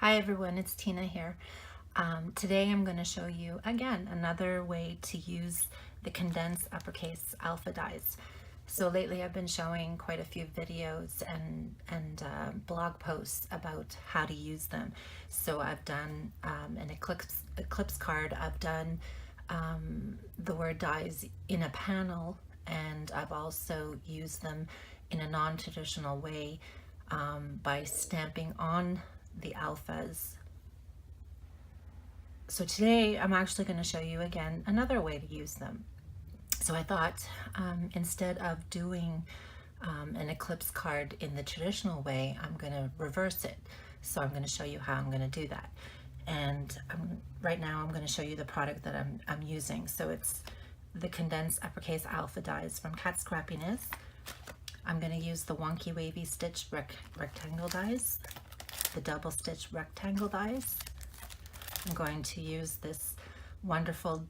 Hi everyone, it's Tina here. Today I'm going to show you again another way to use the condensed uppercase alpha dies. So lately I've been showing quite a few videos and blog posts about how to use them. So I've done an eclipse card, I've done the word dies in a panel, and I've also used them in a non-traditional way by stamping on the alphas. So today I'm actually going to show you again another way to use them. So I thought instead of doing an eclipse card in the traditional way, I'm going to reverse it. So I'm going to show you how I'm going to do that. And right now I'm going to show you the product that I'm using. So it's the condensed uppercase alpha dies from Cat Scrappiness. I'm going to use the Wonky Wavy stitch rectangle dies, the double stitch rectangle dies. I'm going to use this wonderful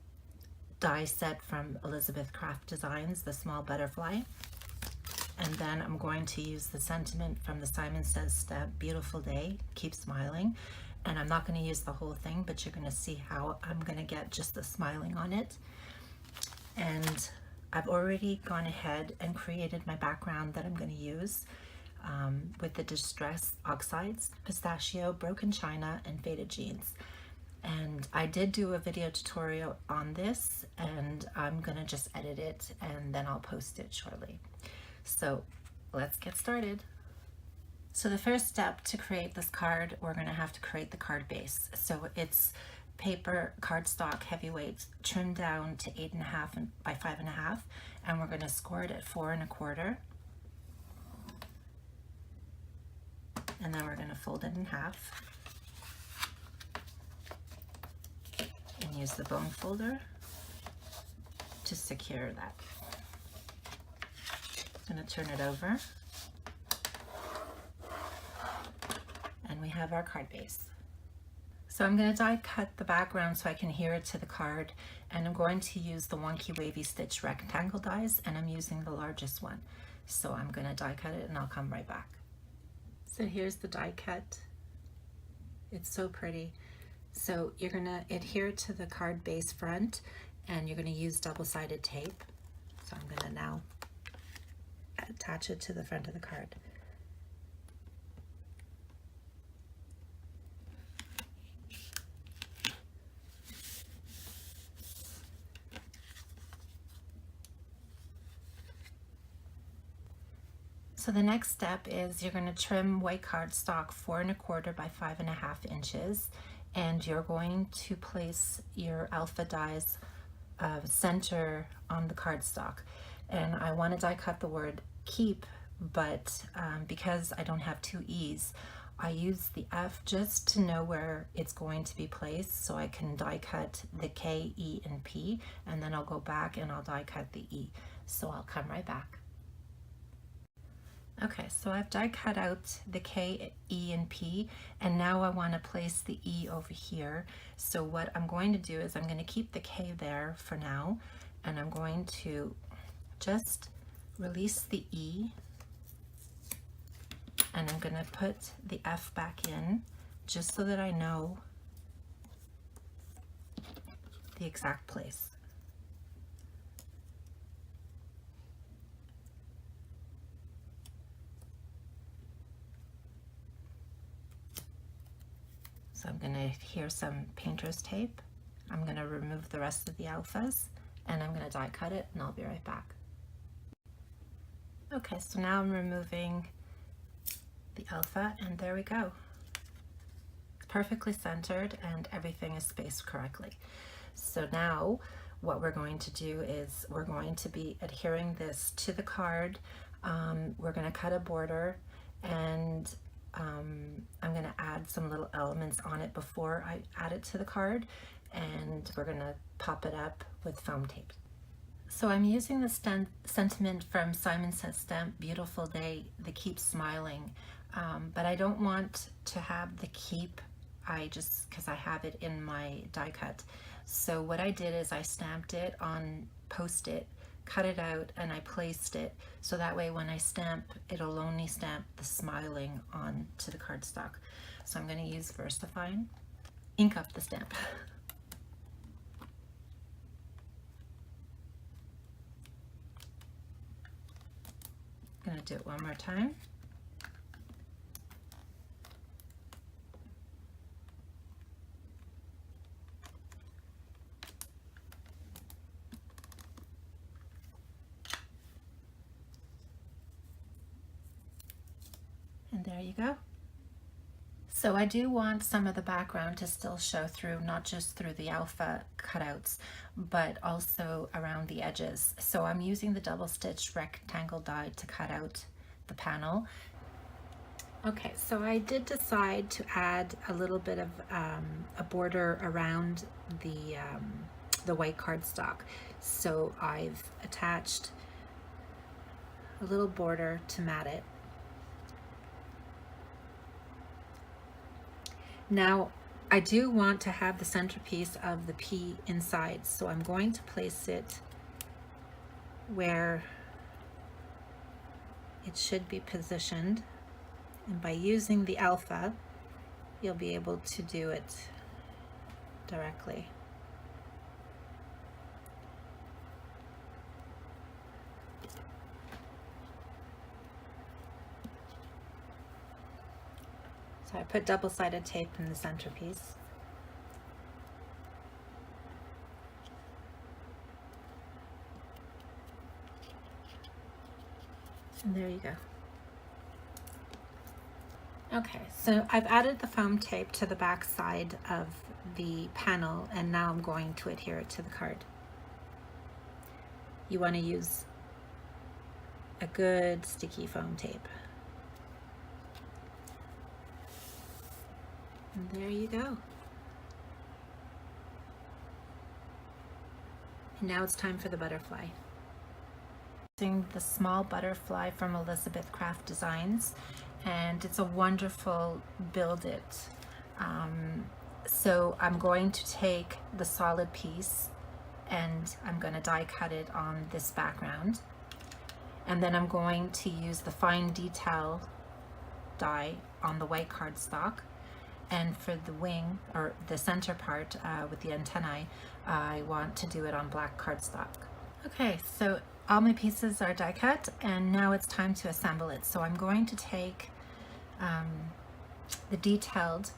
die set from Elizabeth Craft Designs, the small butterfly. And then I'm going to use the sentiment from the Simon Says stamp, Beautiful Day, Keep Smiling. And I'm not going to use the whole thing, but you're going to see how I'm going to get just the smiling on it. And I've already gone ahead and created my background that I'm going to use with the Distress Oxides, Pistachio, Broken China, and Faded Jeans. And I did do a video tutorial on this, and I'm going to just edit it and then I'll post it shortly. So let's get started. So the first step to create this card, we're going to have to create the card base. So it's paper cardstock heavyweight trimmed down to 8.5 by 5.5, and we're going to score it at 4 1/4, and then we're going to fold it in half and use the bone folder to secure that. I'm going to turn it over, and we have our card base. So I'm going to die cut the background so I can adhere it to the card, and I'm going to use the Wonky Wavy Stitch rectangle dies, and I'm using the largest one. So I'm going to die cut it and I'll come right back. So here's the die cut. It's so pretty. So you're going to adhere it to the card base front, and you're going to use double-sided tape. So I'm going to now attach it to the front of the card. So the next step is you're going to trim white cardstock 4 1/4 by 5.5 inches, and you're going to place your alpha dies center on the cardstock. And I want to die cut the word keep, but because I don't have two E's, I use the F just to know where it's going to be placed, so I can die cut the K, E, and P, and then I'll go back and I'll die cut the E. So I'll come right back. Okay, so I've die cut out the K, E, and P, and now I want to place the E over here. So what I'm going to do is I'm going to keep the K there for now, and I'm going to just release the E, and I'm going to put the F back in just so that I know the exact place. So I'm going to adhere some painter's tape. I'm going to remove the rest of the alphas, and I'm going to die cut it, and I'll be right back. Okay, so now I'm removing the alpha, and there we go. It's perfectly centered and everything is spaced correctly. So now what we're going to do is we're going to be adhering this to the card. We're going to cut a border, and I'm going to add some little elements on it before I add it to the card, and we're going to pop it up with foam tape. So I'm using the sentiment from Simon Says stamp, Beautiful Day, the Keep Smiling, but I don't want to have the keep, because I have it in my die cut. So what I did is I stamped it on Post-it, cut it out, and I placed it so that way when I stamp, it'll only stamp the smiling on to the cardstock. So I'm going to use VersaFine, ink up the stamp. I'm going to do it one more time. And there you go. So I do want some of the background to still show through, not just through the alpha cutouts, but also around the edges. So I'm using the double stitched rectangle die to cut out the panel. Okay, so I did decide to add a little bit of a border around the white cardstock. So I've attached a little border to mat it. Now, I do want to have the centerpiece of the P inside, so I'm going to place it where it should be positioned. And by using the alpha, you'll be able to do it directly. So I put double-sided tape in the centerpiece. And there you go. Okay, so I've added the foam tape to the back side of the panel, and now I'm going to adhere it to the card. You want to use a good sticky foam tape. And there you go. And now it's time for the butterfly. Using the small butterfly from Elizabeth Craft Designs, and it's a wonderful build it. So I'm going to take the solid piece and I'm going to die cut it on this background, and then I'm going to use the fine detail die on the white cardstock. And for the wing, or the center part with the antennae, I want to do it on black cardstock. Okay, so all my pieces are die cut, and now it's time to assemble it. So I'm going to take the detailed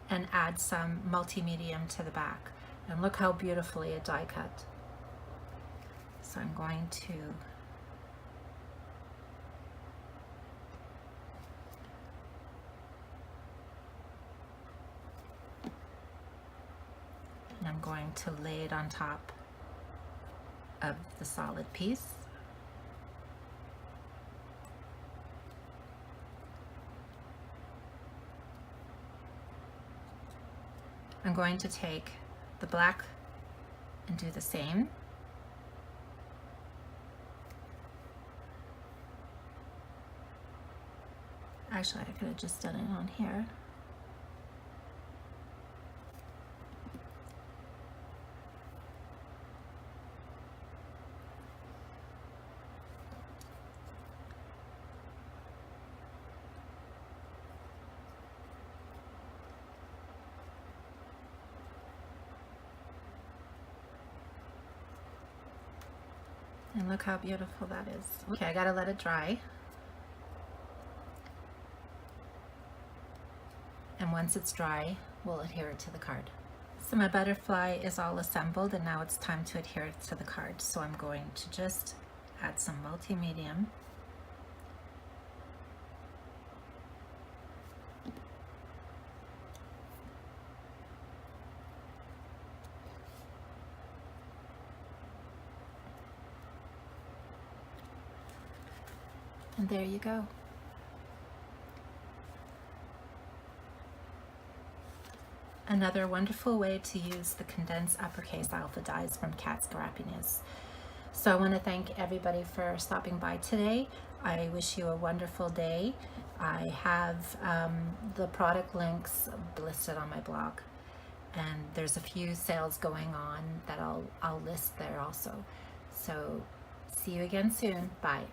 and add some multi-medium to the back. And look how beautifully it die cut. So I'm going to I'm going to lay it on top of the solid piece. I'm going to take the black and do the same. Actually, I could have just done it on here. And look how beautiful that is. Okay, I gotta let it dry. And once it's dry, we'll adhere it to the card. So my butterfly is all assembled, and now it's time to adhere it to the card. So I'm going to just add some multi-medium. And there you go. Another wonderful way to use the condensed uppercase alpha dies from Cat Scrappiness. So I want to thank everybody for stopping by today. I wish you a wonderful day. I have the product links listed on my blog, and there's a few sales going on that I'll list there also. So see you again soon. Bye.